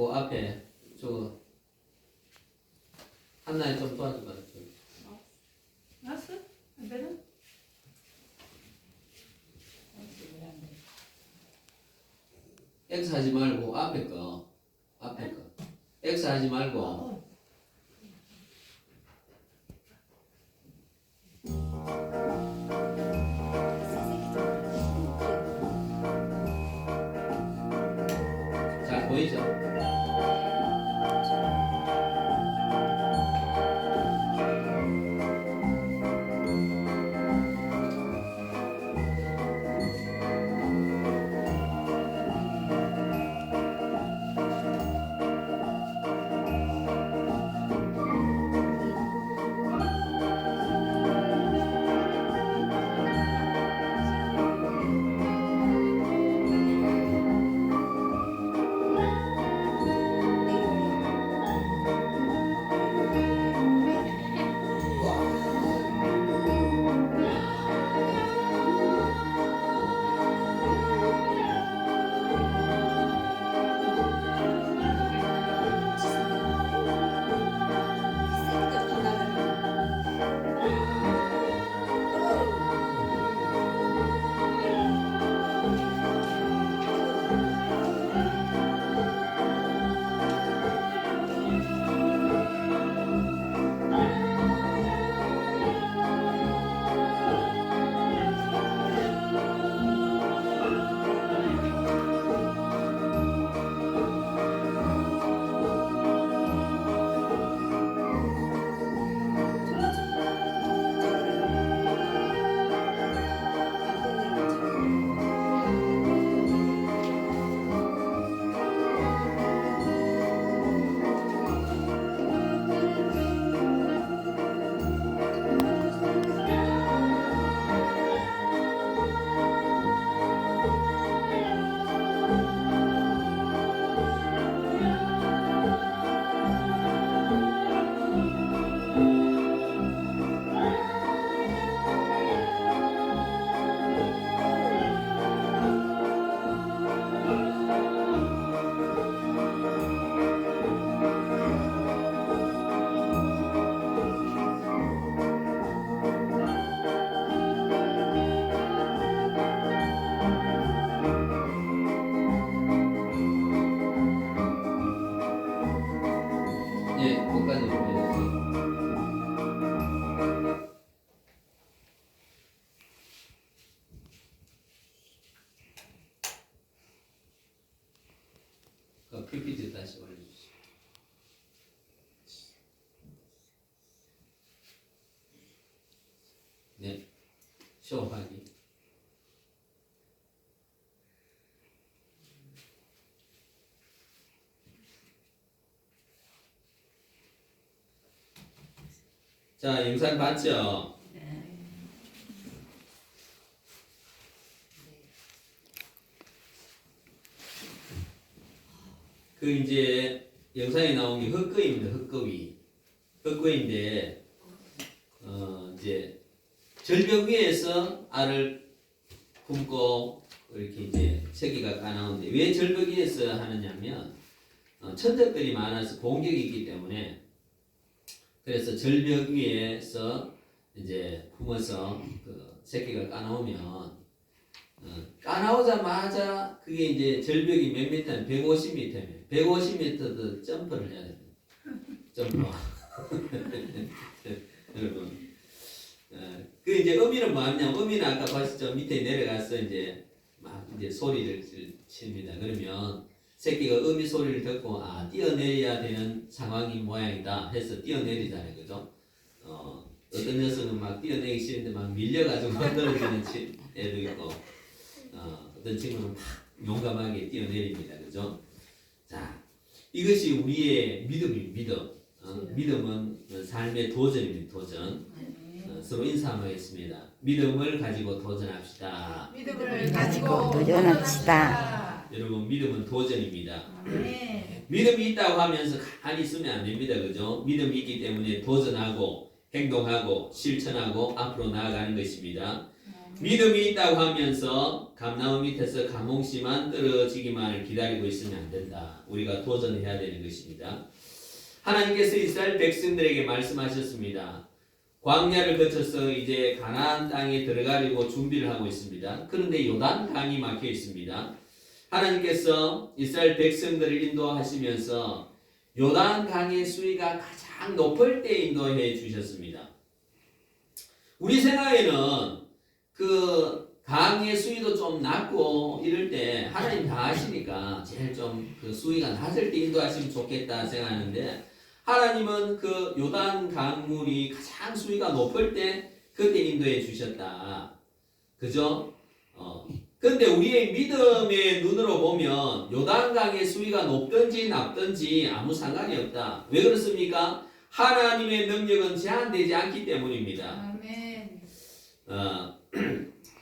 그 앞에 저 한나에 좀 도와줘봐. 알았어? 안 되나? X 하지 말고 앞에 거 X 하지 말고 잘 보이죠? 예, 끝까지 보여주세요. 그 PPT 다시 올려주시죠. 네, 쇼하기. 자, 영상 봤죠? 그 이제 영상에 나온 게 흙거위입니다. 흙거위인데 이제 절벽 위에서 알을 품고 이렇게 이제 새끼가 까나오는데 왜 절벽 위에서 하느냐면 천적들이 많아서 공격이 있기 때문에 그래서 절벽 위에서 이제 품어서 그 새끼가 까나오면 까나오자마자 그게 이제 절벽이 몇 미터는 150m면 150m도 점프를 해야 됩니다. 점프. 여러분, 그 이제 어미는 뭐 하냐면 어미는 아까 봤었죠. 밑에 내려가서 이제 막 이제 소리를 칩니다. 그러면 새끼가 어미 소리를 듣고 뛰어내려야 되는 상황이 모양이다 해서 뛰어내리잖아요, 그죠? 어떤 녀석은 막 뛰어내기 싫은데 막 밀려가지고 떨어지는 애도 있고, 어떤 친구는 막 용감하게 뛰어내립니다, 그죠? 자, 이것이 우리의 믿음입니다. 믿음은 삶의 도전입니다, 도전. 서로 인사 한번 하겠습니다. 믿음을 가지고 도전합시다. 믿음을 가지고 도전합시다. 여러분, 믿음은 도전입니다. 네. 믿음이 있다고 하면서 가만히 있으면 안 됩니다. 그죠? 믿음이 있기 때문에 도전하고 행동하고 실천하고 앞으로 나아가는 것입니다. 믿음이 있다고 하면서 감나무 밑에서 감홍씨만 떨어지기만을 기다리고 있으면 안 된다. 우리가 도전해야 되는 것입니다. 하나님께서 이스라엘 백성들에게 말씀하셨습니다. 광야를 거쳐서 이제 가나안 땅에 들어가려고 준비를 하고 있습니다. 그런데 요단강이 막혀 있습니다. 하나님께서 이스라엘 백성들을 인도하시면서 요단강의 수위가 가장 높을 때 인도해 주셨습니다. 우리 생각에는 그 강의 수위도 좀 낮고 이럴 때 하나님 다 아시니까 제일 좀 그 수위가 낮을 때 인도하시면 좋겠다 생각하는데 하나님은 그 요단 강물이 가장 수위가 높을 때 그때 인도해 주셨다. 그죠? 근데 우리의 믿음의 눈으로 보면 요단강의 수위가 높든지 낮든지 아무 상관이 없다. 왜 그렇습니까? 하나님의 능력은 제한되지 않기 때문입니다. 아멘.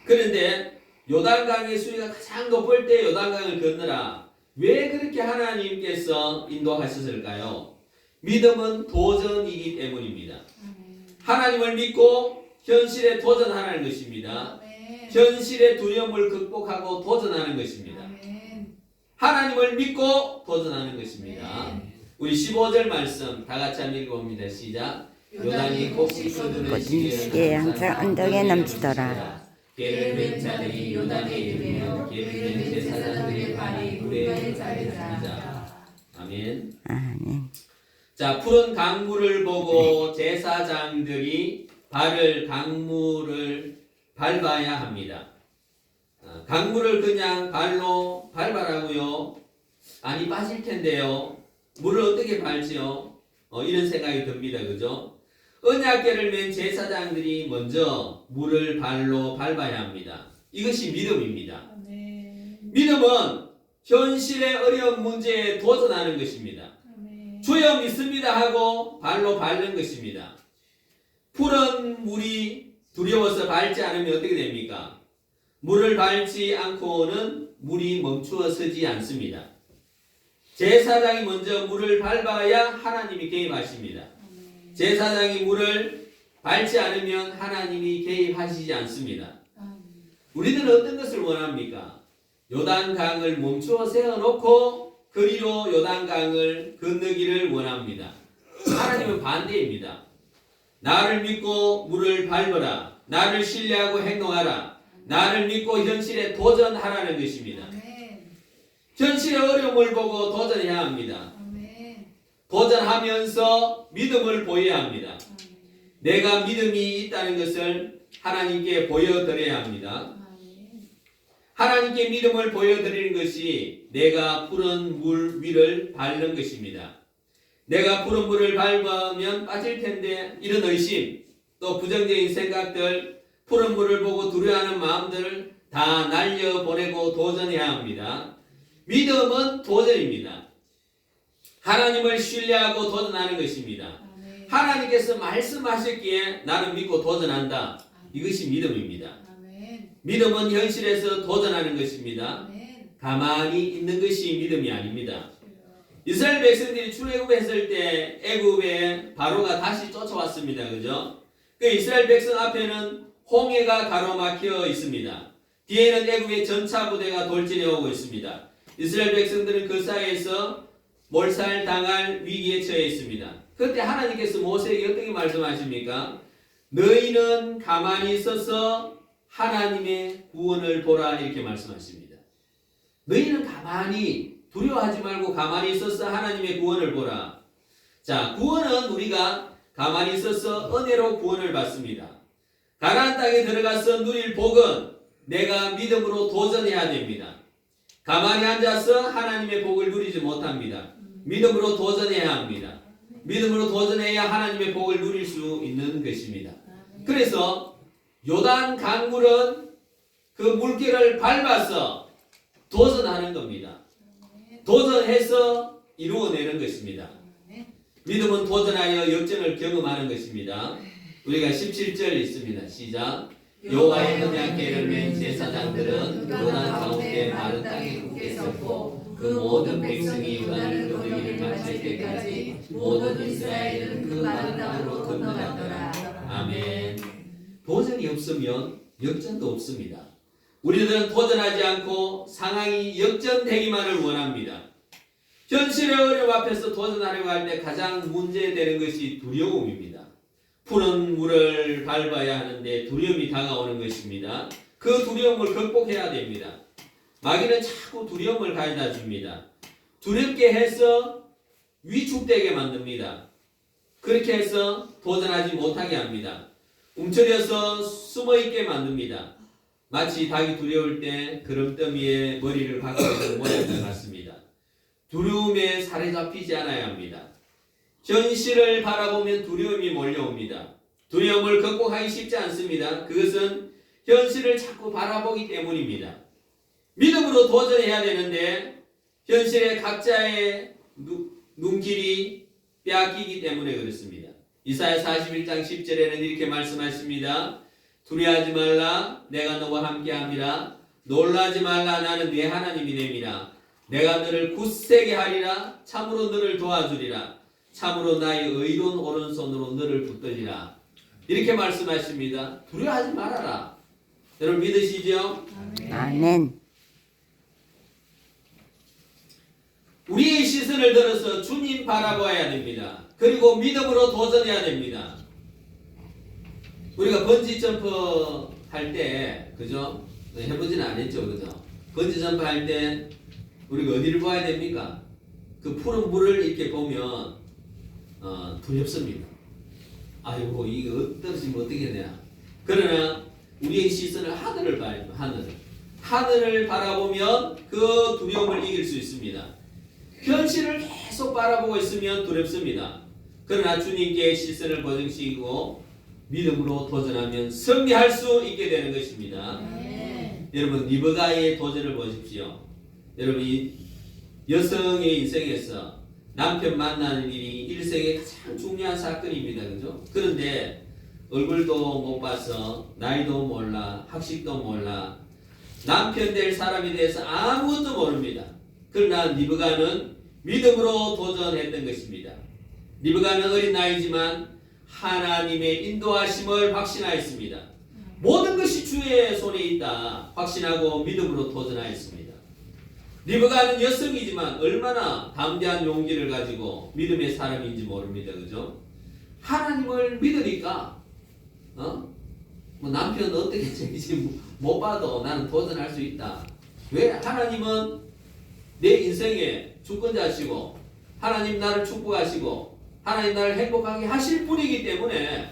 그런데 요단강의 수위가 가장 높을 때 요단강을 건너라. 왜 그렇게 하나님께서 인도하셨을까요? 믿음은 도전이기 때문입니다. 아멘. 하나님을 믿고 현실에 도전하라는 것입니다. 아멘. 현실의 두려움을 극복하고 도전하는 것입니다. 아멘. 하나님을 믿고 도전하는 것입니다. 아멘. 우리 15절 말씀 다 같이 한번 읽어봅니다. 시작. 요단이 곡식 거두는 시기에 항상 언덕에 넘치더라. 개를 맨 자들이 요단에 이르며 개를 맨 제사장들의 발이 물에 자리자. 아멘. 아멘. 자, 푸른 강물을 보고 제사장들이 강물을 밟아야 합니다. 강물을 그냥 발로 밟아라고요? 아니 빠질 텐데요. 물을 어떻게 밟지요? 이런 생각이 듭니다. 그죠? 언약궤를 맨 제사장들이 먼저 물을 발로 밟아야 합니다. 이것이 믿음입니다. 아멘. 믿음은 현실의 어려운 문제에 도전하는 것입니다. 아멘. 주여 믿습니다 하고 발로 밟는 것입니다. 푸른 물이 두려워서 밟지 않으면 어떻게 됩니까? 물을 밟지 않고는 물이 멈추어 서지 않습니다. 제사장이 먼저 물을 밟아야 하나님이 개입하십니다. 아멘. 제사장이 물을 밟지 않으면 하나님이 개입하시지 않습니다. 아멘. 우리들은 어떤 것을 원합니까? 요단강을 멈추어 세워놓고 그리로 요단강을 건너기를 원합니다. 하나님은 반대입니다. 나를 믿고 물을 밟아라. 나를 신뢰하고 행동하라. 나를 믿고 현실에 도전하라는 것입니다. 아멘. 현실의 어려움을 보고 도전해야 합니다. 아멘. 도전하면서 믿음을 보여야 합니다. 아멘. 내가 믿음이 있다는 것을 하나님께 보여드려야 합니다. 아멘. 하나님께 믿음을 보여드리는 것이 내가 푸른 물 위를 밟는 것입니다. 내가 푸른 물을 밟으면 빠질 텐데 이런 의심, 또 부정적인 생각들, 푸른 물을 보고 두려워하는 마음들을 다 날려보내고 도전해야 합니다. 믿음은 도전입니다. 하나님을 신뢰하고 도전하는 것입니다. 아멘. 하나님께서 말씀하셨기에 나는 믿고 도전한다. 이것이 믿음입니다. 아멘. 믿음은 현실에서 도전하는 것입니다. 아멘. 가만히 있는 것이 믿음이 아닙니다. 이스라엘 백성들이 출애굽했을 때 애굽에 바로가 다시 쫓아왔습니다. 그죠? 그 이스라엘 백성 앞에는 홍해가 가로막혀 있습니다. 뒤에는 애굽의 전차 부대가 돌진해 오고 있습니다. 이스라엘 백성들은 그 사이에서 몰살당할 위기에 처해 있습니다. 그때 하나님께서 모세에게 어떻게 말씀하십니까? 너희는 가만히 있어서 하나님의 구원을 보라 이렇게 말씀하십니다. 너희는 가만히 두려워하지 말고 가만히 있어서 하나님의 구원을 보라. 자, 구원은 우리가 가만히 있어서 은혜로 구원을 받습니다. 가나안 땅에 들어가서 누릴 복은 내가 믿음으로 도전해야 됩니다. 가만히 앉아서 하나님의 복을 누리지 못합니다. 믿음으로 도전해야 합니다. 믿음으로 도전해야 하나님의 복을 누릴 수 있는 것입니다. 그래서 요단 강물은 그 물길을 밟아서 도전하는 겁니다. 도전해서 이루어내는 것입니다. 믿음은 도전하여 역전을 경험하는 것입니다. 우리가 17절 있습니다. 시작. 여호와의 언약궤를 맨 제사장들은 요단 가운데 마른 땅에 굳게 섰고 그 모든 백성이 요단을 건너기를 마칠 때까지 모든 이스라엘은 그 마른 땅으로 건너갔더라. 아멘. 도전이 없으면 역전도 없습니다. 우리들은 도전하지 않고 상황이 역전되기만을 원합니다. 현실의 어려움 앞에서 도전하려고 할 때 가장 문제되는 것이 두려움입니다. 푸른 물을 밟아야 하는데 두려움이 다가오는 것입니다. 그 두려움을 극복해야 됩니다. 마귀는 자꾸 두려움을 가져다 줍니다. 두렵게 해서 위축되게 만듭니다. 그렇게 해서 도전하지 못하게 합니다. 움츠려서 숨어있게 만듭니다. 마치 닭이 두려울 때 그름더미에 머리를 박고 있는 모양과 같습니다. 두려움에 사로잡히지 않아야 합니다. 현실을 바라보면 두려움이 몰려옵니다. 두려움을 극복하기 쉽지 않습니다. 그것은 현실을 자꾸 바라보기 때문입니다. 믿음으로 도전해야 되는데 현실의 각자의 눈길이 빼앗기기 때문에 그렇습니다. 이사야 41장 10절에는 이렇게 말씀하십니다. 두려워하지 말라 내가 너와 함께함이라 놀라지 말라 나는 네 하나님이 됨이라 내가 너를 굳세게 하리라 참으로 너를 도와주리라 참으로 나의 의로운 오른손으로 너를 붙들리라 이렇게 말씀하십니다. 두려워하지 말아라. 여러분 믿으시죠? 아멘. 우리의 시선을 들어서 주님 바라봐야 됩니다. 그리고 믿음으로 도전해야 됩니다. 우리가 번지 점프 할 때, 그죠? 해보지는 않았죠, 그죠? 번지 점프 할 때 우리가 어디를 봐야 됩니까? 그 푸른 물을 이렇게 보면 두렵습니다. 아이고 이거 떨어지면 어떻게 되나? 그러나 우리의 시선을 하늘을 봐야 돼요. 하늘을 바라보면 그 두려움을 이길 수 있습니다. 현실을 계속 바라보고 있으면 두렵습니다. 그러나 주님께 시선을 고정시키고 믿음으로 도전하면 승리할 수 있게 되는 것입니다. 여러분 리브가의 도전을 보십시오. 여러분 이 여성의 인생에서 남편 만나는 일이 일생의 가장 중요한 사건입니다. 그죠? 그런데 얼굴도 못 봐서 나이도 몰라 학식도 몰라 남편 될 사람에 대해서 아무것도 모릅니다. 그러나 리브가는 믿음으로 도전했던 것입니다. 리브가는 어린 나이지만 하나님의 인도하심을 확신하였습니다. 모든 것이 주의 손에 있다 확신하고 믿음으로 도전하였습니다. 리브가는 여성이지만 얼마나 담대한 용기를 가지고 믿음의 사람인지 모릅니다. 그죠? 하나님을 믿으니까 뭐 남편 어떻게 생기지 못 봐도 나는 도전할 수 있다. 왜? 하나님은 내 인생의 주권자시고 하나님 나를 축복하시고 하나님 나를 행복하게 하실 분이기 때문에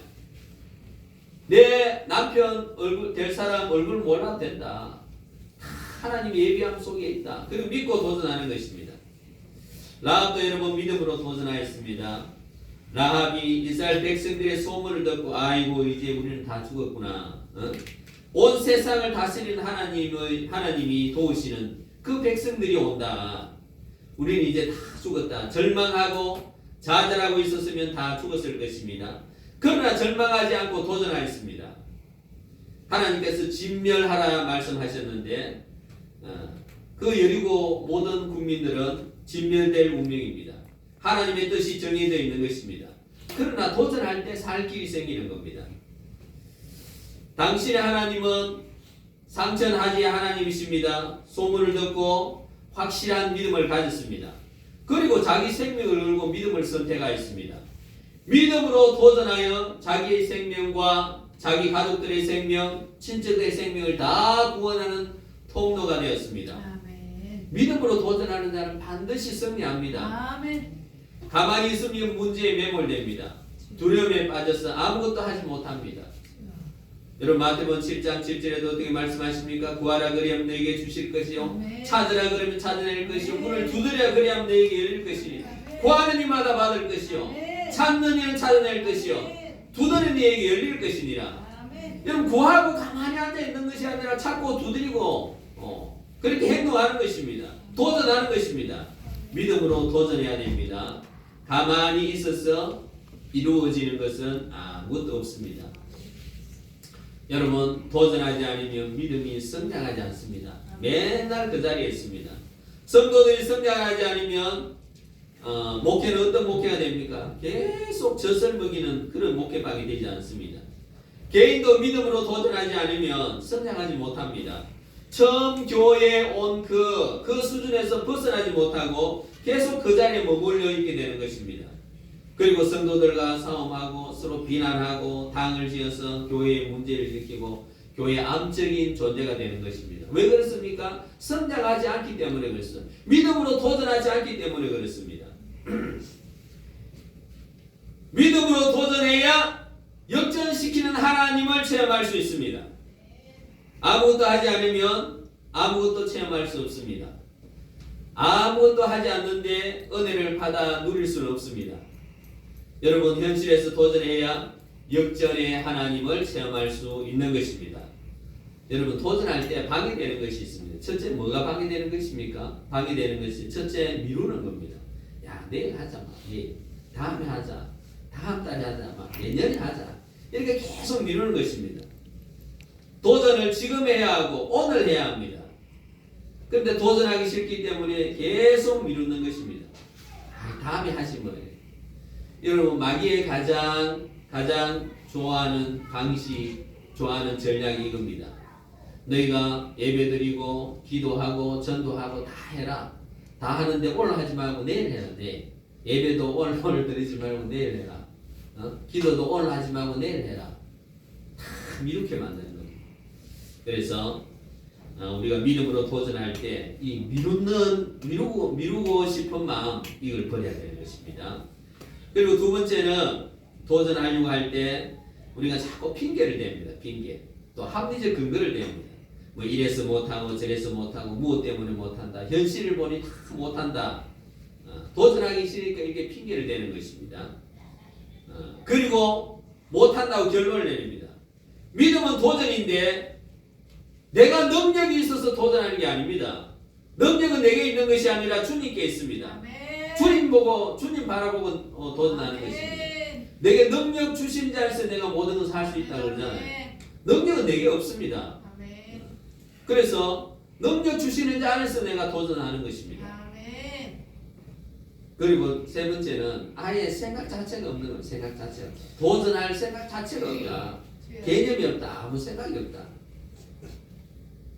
내 남편 얼굴 될 사람 얼굴 몰라도 된다. 하나님의 예비함 속에 있다. 그리고 믿고 도전하는 것입니다. 라합도 여러분 믿음으로 도전하였습니다. 라합이 이스라엘 백성들의 소문을 듣고 아이고 이제 우리는 다 죽었구나. 온 세상을 다스리는 하나님이 도우시는 그 백성들이 온다. 우리는 이제 다 죽었다. 절망하고 좌절하고 있었으면 다 죽었을 것입니다. 그러나 절망하지 않고 도전하였습니다. 하나님께서 진멸하라 말씀하셨는데 그 여리고 모든 국민들은 진멸될 운명입니다. 하나님의 뜻이 정해져 있는 것입니다. 그러나 도전할 때 살 길이 생기는 겁니다. 당신의 하나님은 상천하지의 하나님이십니다. 소문을 듣고 확실한 믿음을 가졌습니다. 그리고 자기 생명을 걸고 믿음을 선택하였습니다. 믿음으로 도전하여 자기의 생명과 자기 가족들의 생명, 친척들의 생명을 다 구원하는 통로가 되었습니다. 아멘. 믿음으로 도전하는 자는 반드시 승리합니다. 아멘. 가만히 있으면 문제에 매몰됩니다. 두려움에 빠져서 아무것도 하지 못합니다. 여러분 마태복음 7장 7절에도 어떻게 말씀하십니까? 구하라 그리하면 너에게 주실 것이요 아멘. 찾으라 그러면 찾아낼 것이요 문을 두드려 그리하면 너에게 열릴 것이니 구하는 이마다 받을 것이요 아멘. 찾는 이는 찾아낼 것이요 아멘. 두드리는 이에게 열릴 것이니라. 아멘. 여러분 구하고 가만히 앉아있는 것이 아니라 찾고 두드리고 그렇게 행동하는 것입니다. 도전하는 것입니다. 믿음으로 도전해야 됩니다. 가만히 있어서 이루어지는 것은 아무것도 없습니다. 여러분 도전하지 않으면 믿음이 성장하지 않습니다. 맨날 그 자리에 있습니다. 성도들이 성장하지 않으면 목회는 어떤 목회가 됩니까? 계속 젖을 먹이는 그런 목회방이 되지 않습니다. 개인도 믿음으로 도전하지 않으면 성장하지 못합니다. 처음 교회에 온 그 수준에서 벗어나지 못하고 계속 그 자리에 머물러 있게 되는 것입니다. 그리고 성도들과 싸움하고 서로 비난하고 당을 지어서 교회의 문제를 일으키고 교회의 암적인 존재가 되는 것입니다. 왜 그렇습니까? 성장하지 않기 때문에 그렇습니다. 믿음으로 도전하지 않기 때문에 그렇습니다. 믿음으로 도전해야 역전시키는 하나님을 체험할 수 있습니다. 아무것도 하지 않으면 아무것도 체험할 수 없습니다. 아무것도 하지 않는데 은혜를 받아 누릴 수는 없습니다. 여러분, 현실에서 도전해야 역전의 하나님을 체험할 수 있는 것입니다. 여러분, 도전할 때 방해되는 것이 있습니다. 첫째, 뭐가 방해되는 것입니까? 방해되는 것이 첫째, 미루는 겁니다. 야, 내일 하자, 내일. 다음에 하자. 다음 달에 하자. 내년에 하자. 이렇게 계속 미루는 것입니다. 도전을 지금 해야 하고 오늘 해야 합니다. 그런데 도전하기 싫기 때문에 계속 미루는 것입니다. 다음에 하지 뭐. 여러분, 마귀의 가장 좋아하는 방식, 좋아하는 전략이 이겁니다. 너희가 예배드리고 기도하고 전도하고 다 해라. 다 하는데 오늘 하지 말고 내일 해라. 내일. 예배도 오늘 드리지 말고 내일 해라. 기도도 오늘 하지 말고 내일 해라. 다 미루게 만드는 겁니다. 그래서 우리가 믿음으로 도전할 때 이 미루고 싶은 마음, 이걸 버려야 되는 것입니다. 그리고 두 번째는 도전하려고 할 때 우리가 자꾸 핑계를 댑니다. 핑계. 또 합리적 근거를 댑니다. 뭐 이래서 못하고 저래서 못하고 무엇 때문에 못한다. 현실을 보니 다 못한다. 도전하기 싫으니까 이렇게 핑계를 대는 것입니다. 그리고 못한다고 결론을 내립니다. 믿음은 도전인데 내가 능력이 있어서 도전하는 게 아닙니다. 능력은 내게 있는 것이 아니라 주님께 있습니다. 아멘. 주님 바라보고 도전하는 것입니다. 내게 능력 주신 자에서 내가 모든 것을 할 수 있다고 그러잖아요. 능력은 내게 없습니다. 아멘. 그래서 능력 주시는 자 안에서 내가 도전하는 것입니다. 아멘. 그리고 세 번째는 아예 생각 자체가 없는 거예요. 생각 자체가. 도전할 생각 자체가 없다. 개념이 없다. 아무 생각이 없다.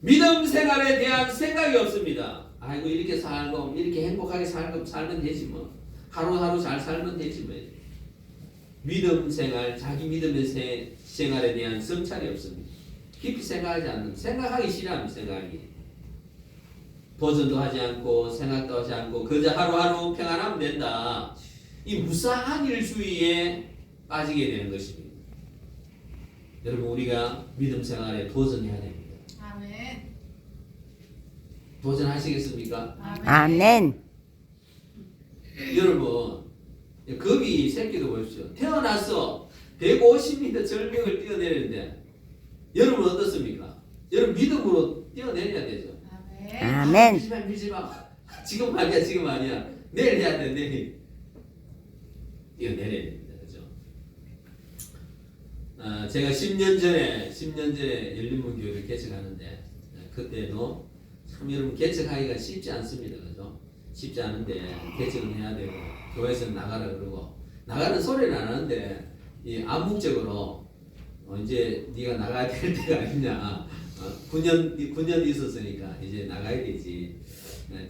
믿음 생활에 대한 생각이 없습니다. 아이고, 이렇게 살고 이렇게 행복하게 살면 되지 뭐. 하루하루 잘 살면 되지 뭐. 믿음 생활, 자기 믿음의 생활에 대한 성찰이 없습니다. 깊이 생각하지 않는, 생각하기 싫어합니다. 생각하기. 도전도 하지 않고 생각도 하지 않고 그저 하루하루 평안하면 된다. 이 무사한 일주의에 빠지게 되는 것입니다. 여러분, 우리가 믿음 생활에 도전해야 됩니다. 아멘. 도전하시겠습니까? 아멘. 여러분, 거미 새끼도 보십시오. 태어나서 150m 절벽을 뛰어내리는데 여러분 어떻습니까? 여러분 믿음으로 뛰어내려야 되죠. 아멘. 아멘. 밀지 마. 지금 아니야. 내일 해야 돼. 내일. 뛰어내려야 됩니다. 그죠? 제가 10년 전에 열린문교회를 개척하는데 그때도 참 여러분 개척하기가 쉽지 않습니다. 그죠? 쉽지 않은데 개척은 해야 되고 교회에서 나가라 그러고 나가는 소리는 안 하는데 이 암묵적으로 이제 네가 나가야 될 때가 아니냐. 9년 있었으니까 이제 나가야 되지.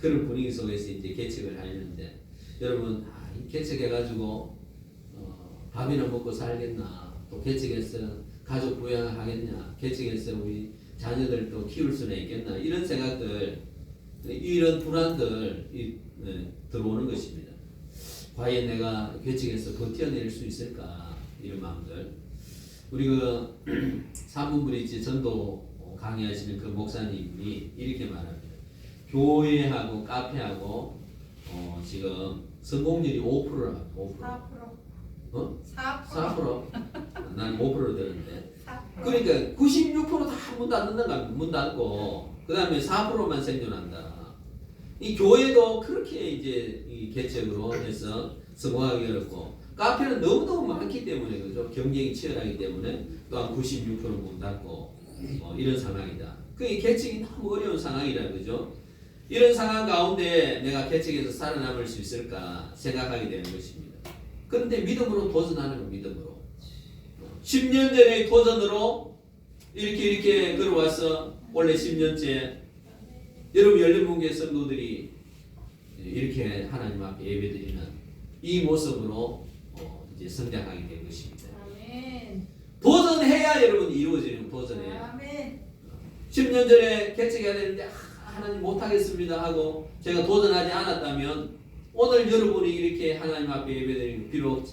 그런 분위기 속에서 이제 개척을 하려는데 여러분 개척해가지고 밥이나 먹고 살겠나? 또 개척해서 가족 부양하겠냐? 개척해서 우리 자녀들도 키울 수는 있겠나? 이런 생각들, 이런 불안들 들어오는 것입니다. 과연 내가 개척해서 버텨낼 수 있을까? 이런 마음들. 우리 그 산문브리지 전도 강의하시는 그 목사님이 이렇게 말합니다. 교회하고 카페하고 지금 성공률이 5%라고. 5%. 4%? 난 5% 들었는데. 그러니까 96% 다 문 닫는다. 문 닫고 그 다음에 4%만 생존한다. 이 교회도 그렇게 이제 이 개척으로 해서 성공하기 어렵고 카페는 너무너무 많기 때문에 그죠. 경쟁이 치열하기 때문에 또한 96% 문 닫고 이런 상황이다. 그 개척이 너무 어려운 상황이라 그죠. 이런 상황 가운데 내가 개척해서 살아남을 수 있을까 생각하게 되는 것입니다. 그런데 믿음으로 도전하는 거 믿음으로. 10년 전의 도전으로 이렇게 걸어와서 원래 10년째 여러분 열린문교회 성도들이 이렇게 하나님 앞에 예배드리는 이 모습으로 이제 성장하게 된 것입니다. 아멘. 도전해야 여러분 이루어지는 도전해야. 아멘. 10년 전에 개척해야 되는데 하나님 못하겠습니다 하고 제가 도전하지 않았다면 오늘 여러분이 이렇게 하나님 앞에 예배드리는 비록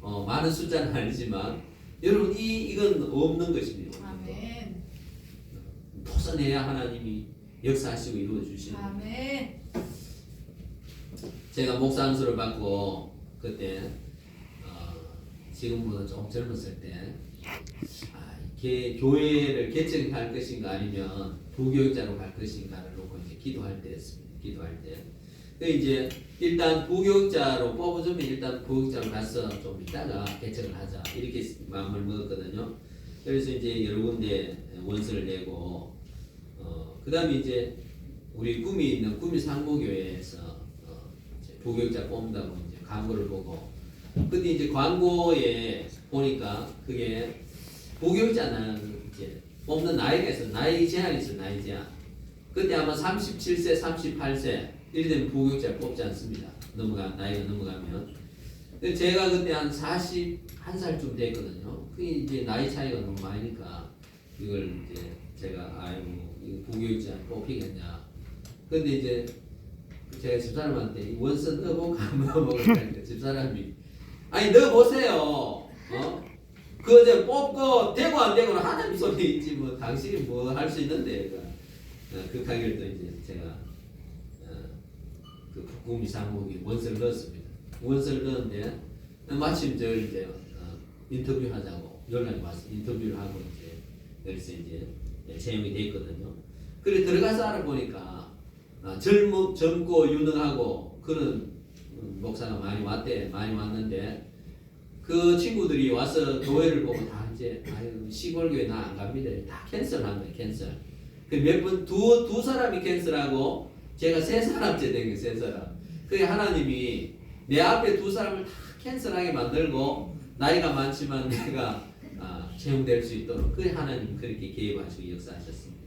많은 숫자는 아니지만 여러분 이건 없는 것입니다. 아멘. 도전해야 하나님이 역사하시고 이루어 주시는. 아멘. 제가 목사 안수를 받고 그때 지금보다 좀 젊었을 때 교회를 개척할 것인가 아니면 부교육자로 갈 것인가를 놓고 이제 기도할 때였습니다. 기도할 때. 그 이제 일단 부교육자로 뽑아주면 일단 부교육자로 가서 좀 있다가 개척을 하자 이렇게 마음을 먹었거든요. 그래서 이제 여러 군데 원서를 내고 그다음에 이제 우리 꿈이 있는 꿈이 상무교회에서 부교육자 뽑는다고 이제 광고를 보고 근데 이제 광고에 보니까 그게 부교육자는 이제 뽑는 나이가 있어 나이 제한이 있어 나이 제한. 그때 아마 37세, 38세 이리 되면 부교육자 뽑지 않습니다. 나이가 넘어가면. 근데 제가 그때 한 41살쯤 됐거든요. 그게 이제 나이 차이가 너무 많으니까 이걸 이제 제가 이거 부교육자 뽑히겠냐. 근데 이제 제가 집사람한테 원서 넣어보고 안 넣어보고 그러니까 집사람이 아니 넣어보세요. 그 이제 뽑고 되고 안 되고는 하나님 손에 있지 뭐 당신이 뭐 할 수 있는데 그 강의를 또 이제 제가 그 국미 상목에 원서를 넣었습니다. 원서를 넣었는데 마침 저 이제 인터뷰하자고 연락이 와서 인터뷰를 하고 이제 여기서 이제 채용이 됐거든요. 그래 들어가서 알아보니까 젊고 유능하고 그런 목사가 많이 왔는데 그 친구들이 와서 교회를 보고 다 이제 시골 교회 나 안 갑니다. 다 캔슬한 거예요. 캔슬. 그 몇 분 두 사람이 캔슬하고 제가 세 사람째 된 게 세 사람. 그게 하나님이 내 앞에 두 사람을 다 캔슬하게 만들고 나이가 많지만 내가 채용될 수 있도록 그 하나님 그렇게 개입하시고 역사하셨습니다.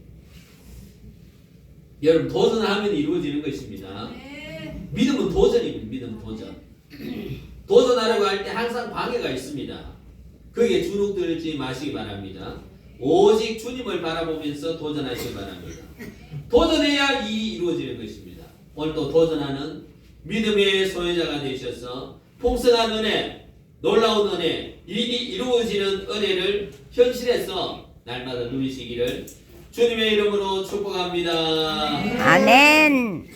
여러분 도전하면 이루어지는 것입니다. 아멘. 믿음은 도전입니다. 믿음은 도전. 도전하려고 할 때 항상 방해가 있습니다. 거기에 주눅들지 마시기 바랍니다. 오직 주님을 바라보면서 도전하시기 바랍니다. 도전해야 일이 이루어지는 것입니다. 오늘도 도전하는 믿음의 소유자가 되셔서 풍성한 은혜, 놀라운 은혜, 일이 이루어지는 은혜를 현실에서 날마다 누리시기를 주님의 이름으로 축복합니다. 아멘.